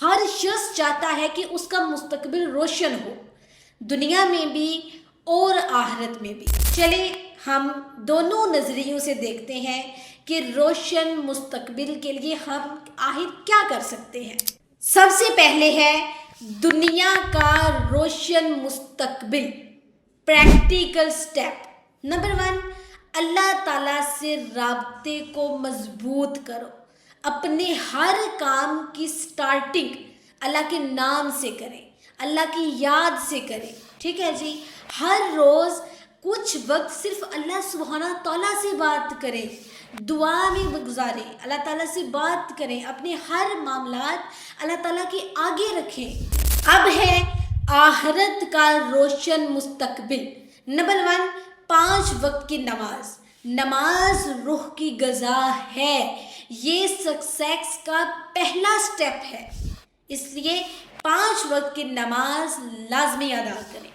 ہر شخص چاہتا ہے کہ اس کا مستقبل روشن ہو، دنیا میں بھی اور آخرت میں بھی۔ چلیں ہم دونوں نظریوں سے دیکھتے ہیں کہ روشن مستقبل کے لیے ہم آخر کیا کر سکتے ہیں۔ سب سے پہلے ہے دنیا کا روشن مستقبل، پریکٹیکل سٹیپ۔ نمبر 1، اللہ تعالیٰ سے رابطے کو مضبوط کرو۔ اپنے ہر کام کی سٹارٹنگ اللہ کے نام سے کریں، اللہ کی یاد سے کریں، ٹھیک ہے جی۔ ہر روز کچھ وقت صرف اللہ سبحانہ تعالیٰ سے بات کریں، دعا میں گزاریں، اللہ تعالیٰ سے بات کریں، اپنے ہر معاملات اللہ تعالیٰ کے آگے رکھیں۔ اب ہے آخرت کا روشن مستقبل۔ نمبر 1، 5 وقت کی نماز۔ نماز روح کی غذا ہے، یہ سکسیس کا پہلا سٹیپ ہے، اس لیے 5 وقت کی نماز لازمی ادا کریں۔